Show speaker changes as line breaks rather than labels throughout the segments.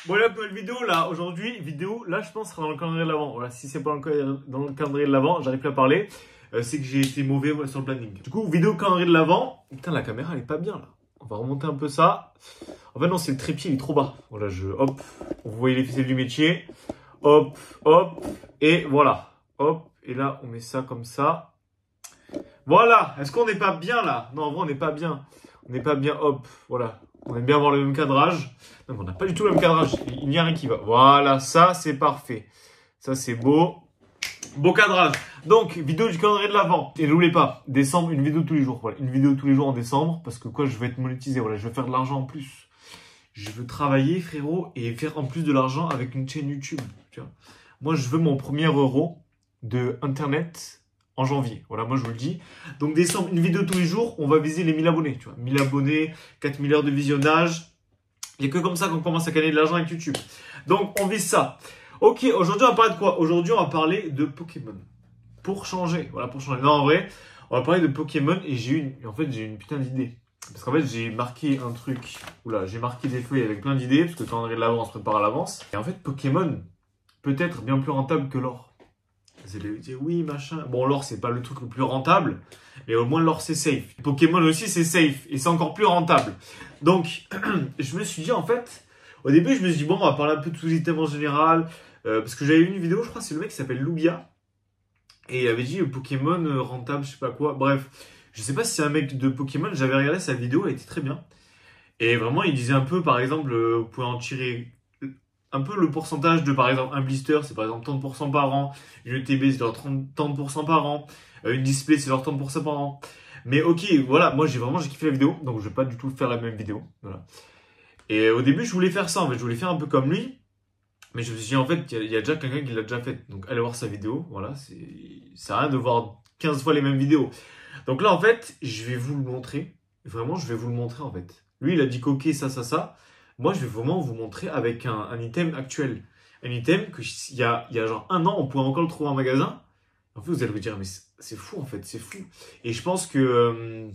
Bon, la nouvelle vidéo là, aujourd'hui, là je pense sera dans le calendrier de l'avant. Voilà, si c'est pas dans le calendrier de l'avant, j'arrive plus à parler. C'est que j'ai été mauvais sur le planning. Du coup, vidéo calendrier de l'avant. Putain, la caméra elle est pas bien là. On va remonter un peu ça. En fait, non, c'est le trépied, il est trop bas. Voilà, hop, vous voyez les ficelles du métier. Hop, hop, et voilà. Hop, et là, on met ça comme ça. Voilà, est-ce qu'on n'est pas bien là? Non, en vrai, on n'est pas bien. On n'est pas bien, hop, voilà. On aime bien avoir le même cadrage. Non, mais on n'a pas du tout le même cadrage. Il n'y a rien qui va. Voilà, ça, c'est parfait. Ça, c'est beau. Beau cadrage. Donc, vidéo du calendrier de l'avant. Et n'oubliez pas, décembre, une vidéo tous les jours. Voilà, une vidéo tous les jours en décembre. Parce que quoi, je vais être monétisé. Voilà, je vais faire de l'argent en plus. Je veux travailler, frérot, et faire en plus de l'argent avec une chaîne YouTube. Tu vois. Moi, je veux mon premier euro de Internet en janvier. Voilà, moi, je vous le dis. Donc, décembre, une vidéo tous les jours. On va viser les 1000 abonnés. Tu vois. 1000 abonnés, 4000 heures de visionnage. Il n'y a que comme ça qu'on commence à gagner de l'argent avec YouTube. Donc, on vise ça. Ok, aujourd'hui, on va parler de quoi? Aujourd'hui, on va parler de Pokémon. Pour changer. Voilà, pour changer. Non, en vrai, on va parler de Pokémon et j'ai une putain d'idée. Parce qu'en fait, j'ai marqué un truc. Oula, j'ai marqué des feuilles avec plein d'idées. Parce que quand on est de l'avant, on se prépare à l'avance. Et en fait, Pokémon peut être bien plus rentable que l'or. Vous allez me dire, oui, machin. Bon, l'or, c'est pas le truc le plus rentable. Mais au moins, l'or, c'est safe. Pokémon aussi, c'est safe. Et c'est encore plus rentable. Donc, je me suis dit, en fait, au début, je me suis dit, bon, on va parler un peu de tous les items en général. Parce que j'avais vu une vidéo, je crois, c'est le mec qui s'appelle Lugia. Et il avait dit Pokémon rentable, je sais pas quoi. Bref, je sais pas si c'est un mec de Pokémon. J'avais regardé sa vidéo, elle était très bien. Et vraiment, il disait un peu, par exemple, vous pouvez en tirer un peu le pourcentage de, par exemple, un blister, c'est par exemple 30% par an. Une ETB, c'est genre 30% par an. Une display, c'est genre 30% par an. Mais ok, voilà, moi j'ai kiffé la vidéo. Donc je vais pas du tout faire la même vidéo. Voilà. Et au début, je voulais faire ça. En fait, je voulais faire un peu comme lui. Mais je me suis dit, en fait, il y a déjà quelqu'un qui l'a déjà fait. Donc, allez voir sa vidéo. Voilà, ça sert à rien de voir 15 fois les mêmes vidéos. Donc là, en fait, je vais vous le montrer. Vraiment, je vais vous le montrer, en fait. Lui, il a dit qu'ok, ça. Moi, je vais vraiment vous montrer avec un item actuel. Un item que il y a genre un an, on pouvait encore le trouver en magasin. En fait, vous allez vous dire, mais c'est fou, en fait, c'est fou. Et je pense que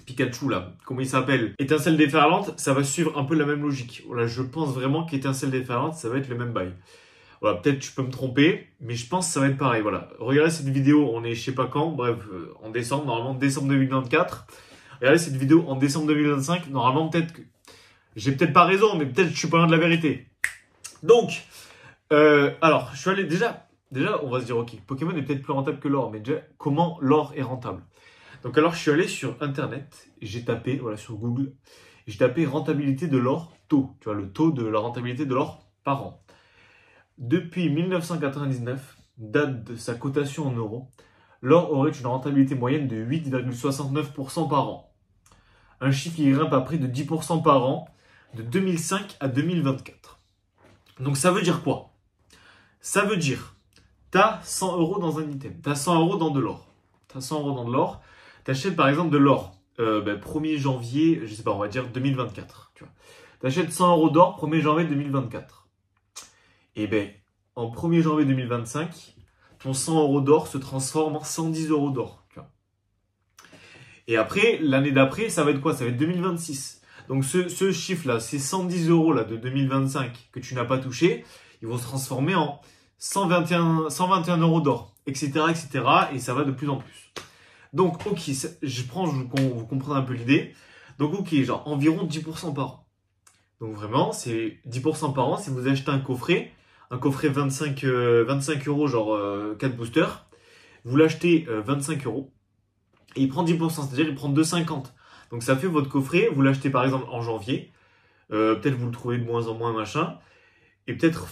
Pikachu, là, comment il s'appelle? Étincelle déferlante, ça va suivre un peu la même logique. Voilà, je pense vraiment qu'étincelle déferlante, ça va être le même bail. Voilà, peut-être je peux me tromper, mais je pense que ça va être pareil. Voilà, regardez cette vidéo, on est je sais pas quand, bref, en décembre, normalement décembre 2024. Regardez cette vidéo en décembre 2025, normalement peut-être que j'ai peut-être pas raison, mais peut-être que je suis pas loin de la vérité. Donc, alors, je suis allé déjà, on va se dire, ok, Pokémon est peut-être plus rentable que l'or, mais déjà, comment l'or est rentable? Donc alors, je suis allé sur Internet, j'ai tapé, voilà, sur Google, j'ai tapé rentabilité de l'or, taux, tu vois, le taux de la rentabilité de l'or par an. Depuis 1999, date de sa cotation en euros, l'or aurait une rentabilité moyenne de 8,69% par an. Un chiffre qui grimpe à près de 10% par an, de 2005 à 2024. Donc ça veut dire quoi? Ça veut dire, tu as 100 euros dans un item, tu as 100 euros dans de l'or. Tu as 100 euros dans de l'or, tu achètes par exemple de l'or, 1er janvier, je sais pas, on va dire 2024. Tu achètes 100 euros d'or 1er janvier 2024. Et ben, en 1er janvier 2025, ton 100 euros d'or se transforme en 110 euros d'or. Et après, l'année d'après, ça va être quoi? Ça va être 2026. Donc ce chiffre-là, ces 110 euros là, de 2025 que tu n'as pas touché, ils vont se transformer en 121 euros d'or, etc., etc. Et ça va de plus en plus. Donc, ok, vous comprenez un peu l'idée. Donc, ok, genre environ 10% par an. Donc vraiment, c'est 10% par an si vous achetez un coffret 25 euros, genre 4 boosters. Vous l'achetez 25 euros et il prend 10%, c'est-à-dire il prend 2,50. Donc ça fait votre coffret, vous l'achetez par exemple en janvier. Peut-être vous le trouvez de moins en moins, machin. Et peut-être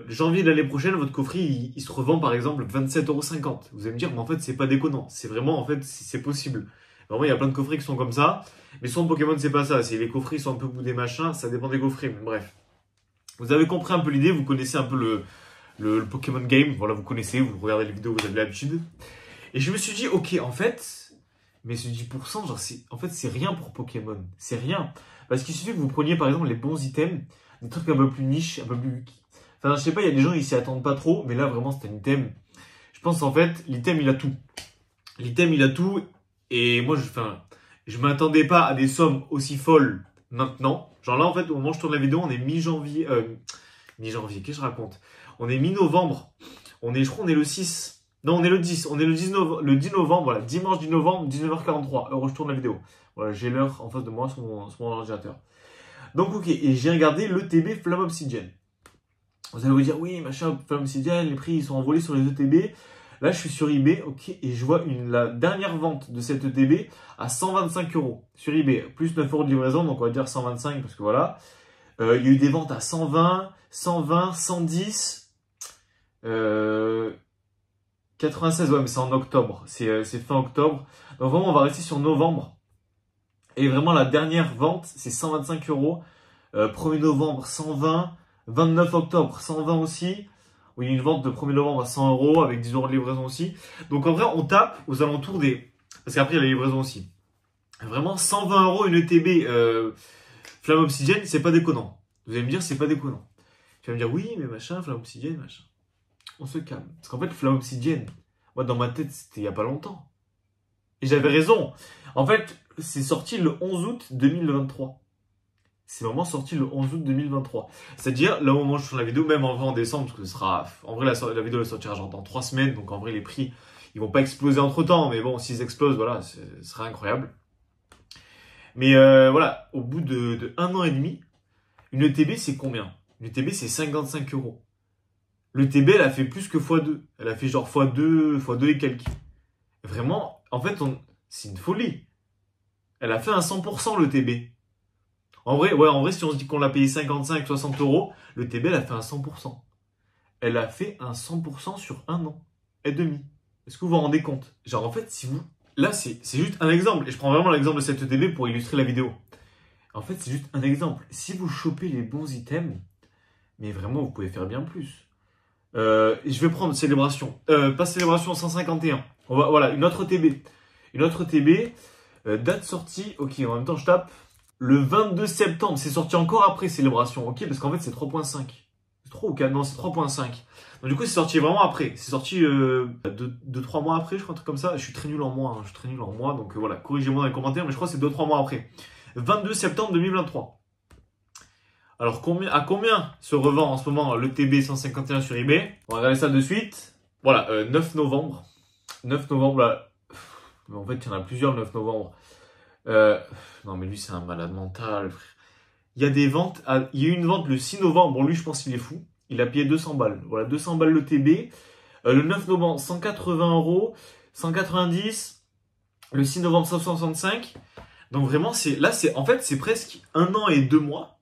janvier de l'année prochaine, votre coffret, il se revend par exemple 27,50 €. Vous allez me dire, mais en fait, c'est pas déconnant. C'est vraiment, en fait, c'est possible. Vraiment, il y a plein de coffrets qui sont comme ça. Mais sur Pokémon, c'est pas ça. Les coffrets sont un peu boudés, machin. Ça dépend des coffrets, mais bref. Vous avez compris un peu l'idée. Vous connaissez un peu le Pokémon Game. Voilà, vous connaissez. Vous regardez les vidéos, vous avez l'habitude. Et je me suis dit, ok, en fait, mais ce 10%, genre, en fait, c'est rien pour Pokémon. C'est rien. Parce qu'il suffit que vous preniez, par exemple, les bons items, des trucs un peu plus niche, un peu plus... Enfin, je sais pas, il y a des gens, ils s'y attendent pas trop, mais là, vraiment, c'est un item. Je pense, en fait, l'item, il a tout. L'item, il a tout, et moi, je m'attendais pas à des sommes aussi folles maintenant. Genre là, en fait, au moment où je tourne la vidéo, on est mi-janvier. Mi-janvier, qu'est-ce que je raconte? On est mi-novembre. Je crois, on est le 6. Non, on est le 10. On est le 10 novembre, voilà. Dimanche 10 novembre, 19h43. Heure où je tourne la vidéo. Voilà, j'ai l'heure en face de moi sur mon ordinateur. Donc, ok. Et j'ai regardé l'ETB Flamme Obsidienne. Vous allez vous dire, oui, machin, Flamme Obsidienne, les prix, ils sont envolés sur les ETB. Là, je suis sur eBay, ok, et je vois la dernière vente de cette ETB à 125 € sur eBay. Plus 9 € de livraison, donc on va dire 125 parce que voilà. Il y a eu des ventes à 120, 120, 110, 96, ouais, mais c'est en octobre. C'est fin octobre. Donc vraiment, on va rester sur novembre. Et vraiment, la dernière vente, c'est 125 €. 1er novembre, 120. 29 octobre, 120 aussi. Oui, une vente de 1er novembre à 100 € avec 10 € de livraison aussi. Donc en vrai, on tape aux alentours des... Parce qu'après, il y a la livraison aussi. Vraiment, 120 € une ETB Flamme Obsidienne, c'est pas déconnant. Vous allez me dire, c'est pas déconnant. Tu vas me dire, oui, mais machin, Flamme Obsidienne, machin. On se calme. Parce qu'en fait, Flamme Obsidienne, moi, dans ma tête, c'était il y a pas longtemps. Et j'avais raison. En fait, c'est sorti le 11 août 2023. C'est vraiment sorti le 11 août 2023. C'est-à-dire, là au moment où je tourne la vidéo, même en vrai en décembre, parce que ce sera... En vrai, la vidéo elle sortira genre dans 3 semaines, donc en vrai, les prix, ils vont pas exploser entre-temps, mais bon, s'ils explosent, voilà, ce sera incroyable. Mais voilà, au bout de 1 an et demi, une ETB, c'est combien? Une ETB, c'est 55 €. L'ETB, elle a fait plus que x2. Elle a fait genre x2 et quelques. Vraiment, en fait, c'est une folie. Elle a fait un 100% l'ETB. En vrai, ouais, en vrai, si on se dit qu'on l'a payé 55, 60 €, le TB, elle a fait un 100%. Elle a fait un 100% sur 1 an et demi. Est-ce que vous vous rendez compte? Genre, en fait, si vous... Là, c'est juste un exemple. Et je prends vraiment l'exemple de cette ETB pour illustrer la vidéo. En fait, c'est juste un exemple. Si vous chopez les bons items, mais vraiment, vous pouvez faire bien plus. Je vais prendre Célébration. Pas Célébration 151. Voilà, une autre ETB. Une autre ETB. Date sortie. Ok, en même temps, je tape. Le 22 septembre, c'est sorti encore après Célébration, ok? Parce qu'en fait, c'est 3.5. C'est 3 ou 4? Non, c'est 3.5. Donc du coup, c'est sorti vraiment après. C'est sorti 2-3 mois après, je crois, un truc comme ça. Je suis très nul en mois, hein. Je suis très nul en mois, donc voilà, corrigez-moi dans les commentaires, mais je crois que c'est 2-3 mois après. 22 septembre 2023. Alors, à combien se revend en ce moment le TB 151 sur eBay? On va regarder ça de suite. Voilà, 9 novembre. 9 novembre, là. Mais en fait, il y en a plusieurs le 9 novembre. Non, mais lui, c'est un malade mental, frère. Il y a des ventes. Il y a eu une vente le 6 novembre. Bon, lui, je pense qu'il est fou. Il a payé 200 balles. Voilà, 200 balles le TB. Le 9 novembre, 180 €. 190. Le 6 novembre, 165. Donc, vraiment, en fait, c'est presque 1 an et 2 mois.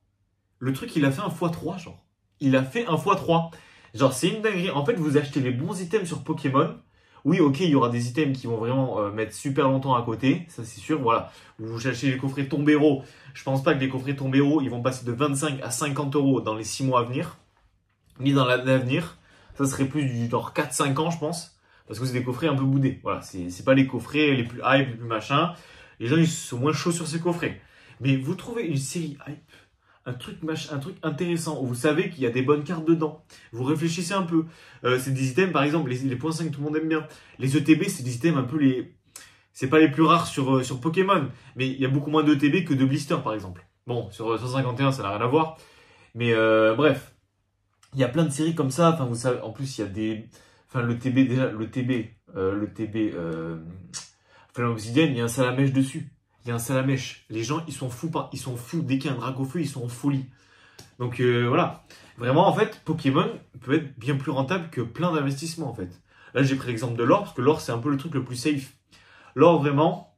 Le truc, il a fait un x3, genre. Il a fait un x3. Genre, c'est une dinguerie. En fait, vous achetez les bons items sur Pokémon. Oui, ok, il y aura des items qui vont vraiment mettre super longtemps à côté, ça c'est sûr, voilà. Vous achetez les coffrets Tombero, je pense pas que les coffrets Tombero, ils vont passer de 25 à 50 € dans les 6 mois à venir, ni dans l'avenir. Ça serait plus du genre 4-5 ans, je pense, parce que c'est des coffrets un peu boudés. Voilà, c'est pas les coffrets les plus hype, les plus machin. Les gens, ils sont moins chauds sur ces coffrets. Mais vous trouvez une série hype, un truc intéressant, où vous savez qu'il y a des bonnes cartes dedans. Vous réfléchissez un peu. C'est des items, par exemple, les points 5, tout le monde aime bien. Les ETB, c'est des items un peu les... C'est pas les plus rares sur Pokémon, mais il y a beaucoup moins d'ETB que de blisters, par exemple. Bon, sur 151, ça n'a rien à voir. Mais bref, il y a plein de séries comme ça. Enfin, vous savez, en plus, il y a des... Enfin, le TB, déjà, le TB, Flamme Obsidienne, il y a un salamèche dessus. Il y a un salamèche. Les gens, ils sont fous. Ils sont fous. Dès qu'il y a un Dracofeu, ils sont en folie. Donc voilà. Vraiment, en fait, Pokémon peut être bien plus rentable que plein d'investissements, en fait. Là, j'ai pris l'exemple de l'or, parce que l'or, c'est un peu le truc le plus safe. L'or, vraiment,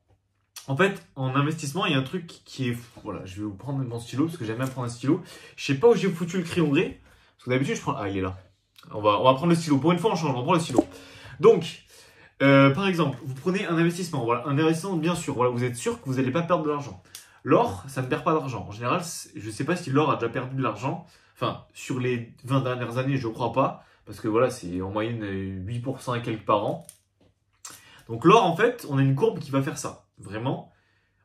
en fait, en investissement, il y a un truc qui est... Voilà, je vais vous prendre mon stylo, parce que j'aime bien prendre un stylo. Je sais pas où j'ai foutu le crayon gris. Parce que d'habitude, je prends... Ah, il est là. On va prendre le stylo. Pour une fois, on change. On prend le stylo. Donc... par exemple, vous prenez un investissement, voilà, un investissement bien sûr, voilà, vous êtes sûr que vous n'allez pas perdre de l'argent. L'or, ça ne perd pas d'argent. En général, je ne sais pas si l'or a déjà perdu de l'argent. Enfin, sur les 20 dernières années, je ne crois pas. Parce que voilà, c'est en moyenne 8% et quelques par an. Donc l'or, en fait, on a une courbe qui va faire ça. Vraiment.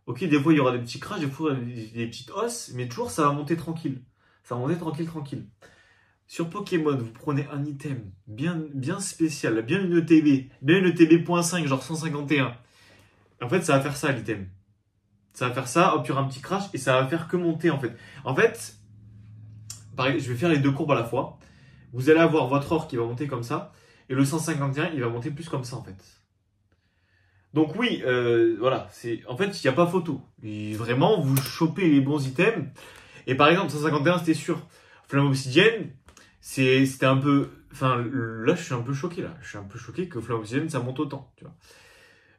Ok, des fois, il y aura des petits crashs, des fois, des petites hausses, mais toujours, ça va monter tranquille. Ça va monter tranquille, tranquille. Sur Pokémon, vous prenez un item bien spécial, bien une ETB, bien une ETB.5, genre 151. En fait, ça va faire ça, l'item. Ça va faire ça, hop, il y aura un petit crash et ça va faire que monter en fait. En fait, pareil, je vais faire les deux courbes à la fois. Vous allez avoir votre or qui va monter comme ça et le 151, il va monter plus comme ça en fait. Donc oui, voilà, en fait, il n'y a pas photo. Et vraiment, vous chopez les bons items. Et par exemple, 151, c'était sûr. Flamme obsidienne, c'était un peu... Enfin, là, je suis un peu choqué, là. Je suis un peu choqué que Flamme obsidienne, ça monte autant, tu vois.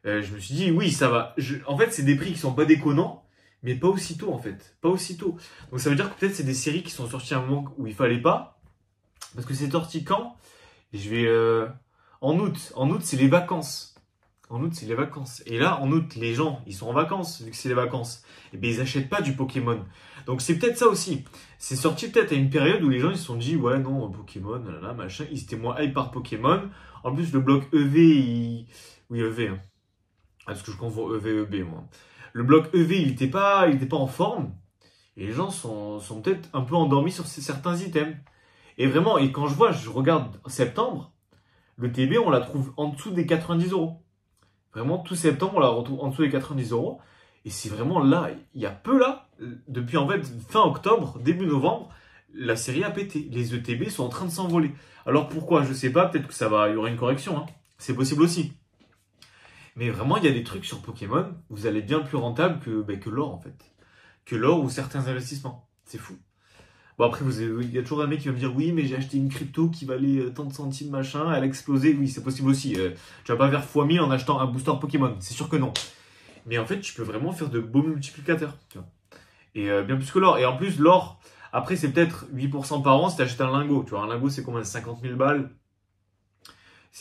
Je me suis dit, oui, ça va. En fait, c'est des prix qui sont pas déconnants, mais pas aussitôt, en fait. Pas aussitôt. Donc ça veut dire que peut-être c'est des séries qui sont sorties à un moment où il fallait pas. Parce que c'est sorti quand? Et je vais... En août. En août, c'est les vacances. En août, c'est les vacances. Et là, en août, les gens, ils sont en vacances, vu que c'est les vacances. Et bien, ils achètent pas du Pokémon. Donc, c'est peut-être ça aussi. C'est sorti peut-être à une période où les gens, ils se sont dit, ouais, non, Pokémon, là, machin. Ils étaient moins hype par Pokémon. En plus, le bloc EV, oui, EV, hein. Parce que je confonds EV, EB, moi. Le bloc EV, il était pas en forme. Et les gens sont peut-être un peu endormis sur certains items. Et vraiment, et quand je regarde septembre, le TB, on la trouve en dessous des 90 €. Vraiment, tout septembre, on la retrouve en dessous des 90 €. Et c'est vraiment là, il y a peu là, depuis en fait fin octobre, début novembre, la série a pété. Les ETB sont en train de s'envoler. Alors pourquoi? Je sais pas, peut-être que il y aura une correction, hein. C'est possible aussi. Mais vraiment, il y a des trucs sur Pokémon, vous allez bien plus rentable que l'or en fait. Que l'or ou certains investissements. C'est fou. Bon après, il y a toujours un mec qui va me dire oui, mais j'ai acheté une crypto qui valait tant de centimes, machin, elle a explosé. Oui, c'est possible aussi. Tu vas pas faire x1000 en achetant un booster Pokémon, c'est sûr que non. Mais en fait, tu peux vraiment faire de beaux multiplicateurs. Tu vois. Et bien plus que l'or. Et en plus, l'or, après, c'est peut-être 8% par an si tu achètes un lingot. Tu vois, un lingot, c'est combien? 50 000 balles.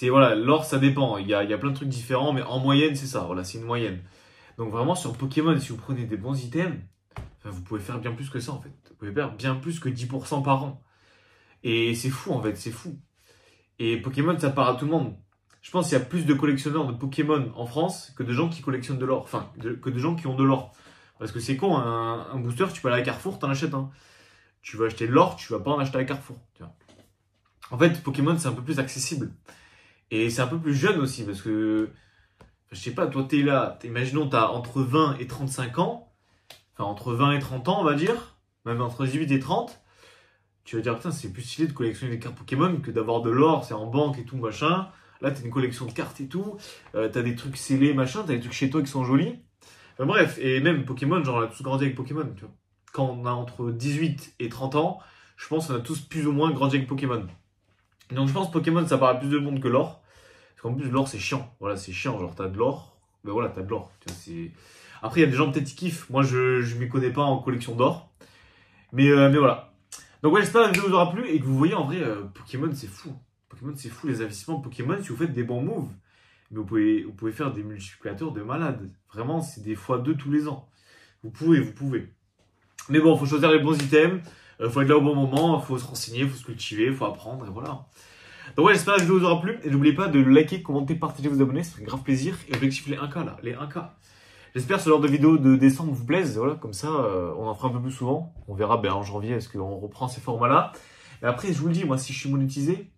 Voilà, l'or, ça dépend. Il y a plein de trucs différents, mais en moyenne, c'est ça. Voilà, c'est une moyenne. Donc vraiment, sur Pokémon, si vous prenez des bons items, vous pouvez faire bien plus que ça en fait. Vous pouvez faire bien plus que 10% par an. Et c'est fou en fait, c'est fou. Et Pokémon, ça part à tout le monde. Je pense qu'il y a plus de collectionneurs de Pokémon en France que de gens qui collectionnent de l'or. Enfin, que de gens qui ont de l'or. Parce que c'est con, un booster, tu peux aller à Carrefour, t'en achètes un. Tu vas acheter de l'or, tu vas pas en acheter à Carrefour. Tu vois. En fait, Pokémon, c'est un peu plus accessible. Et c'est un peu plus jeune aussi, parce que... Je sais pas, toi, t'es là, imaginons, t'as entre 20 et 35 ans. Enfin, entre 20 et 30 ans, on va dire. Même entre 18 et 30. Tu vas dire, putain, c'est plus stylé de collectionner des cartes Pokémon que d'avoir de l'or, c'est en banque et tout, machin. Là, t'as une collection de cartes et tout. T'as des trucs scellés, machin. T'as des trucs chez toi qui sont jolis. Enfin, bref, et même Pokémon, genre, on a tous grandi avec Pokémon, tu vois. Quand on a entre 18 et 30 ans, je pense qu'on a tous plus ou moins grandi avec Pokémon. Donc, je pense que Pokémon, ça paraît plus de monde que l'or. Parce qu'en plus, l'or, c'est chiant. Voilà, c'est chiant. Genre, t'as de l'or. Ben voilà, t'as de l'or. Après, il y a des gens peut-être qui kiffent. Moi, je m'y connais pas en collection d'or. Mais voilà. Donc ouais, j'espère que la vidéo vous aura plu et que vous voyez en vrai, Pokémon, c'est fou. Pokémon, c'est fou, les investissements Pokémon, si vous faites des bons moves. Mais vous pouvez faire des multiplicateurs de malades. Vraiment, c'est des x2 tous les ans. Vous pouvez. Mais bon, il faut choisir les bons items. Faut être là au bon moment. Faut se renseigner, faut se cultiver, faut apprendre. Et voilà. Donc ouais, j'espère que la vidéo vous aura plu. Et n'oubliez pas de liker, commenter, partager, vous abonner. Ça fait grave plaisir. Et objectif les 1K là, les 1K. J'espère que ce genre de vidéos de décembre vous plaisent. Voilà, comme ça, on en fera un peu plus souvent. On verra en janvier, est-ce qu'on reprend ces formats-là. Et après, je vous le dis, moi, si je suis monétisé,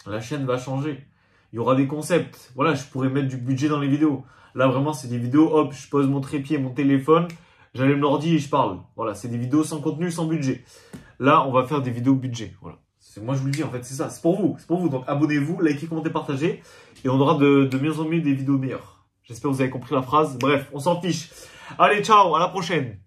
la chaîne va changer. Il y aura des concepts. Voilà, je pourrais mettre du budget dans les vidéos. Là, vraiment, c'est des vidéos, hop, je pose mon trépied, mon téléphone, j'allume l'ordi et je parle. Voilà, c'est des vidéos sans contenu, sans budget. Là, on va faire des vidéos budget. Voilà. Moi, je vous le dis, en fait, c'est ça. C'est pour vous. C'est pour vous. Donc, abonnez-vous, likez, commentez, partagez. Et on aura de mieux en mieux des vidéos meilleures. J'espère que vous avez compris la phrase. Bref, on s'en fiche. Allez, ciao, à la prochaine.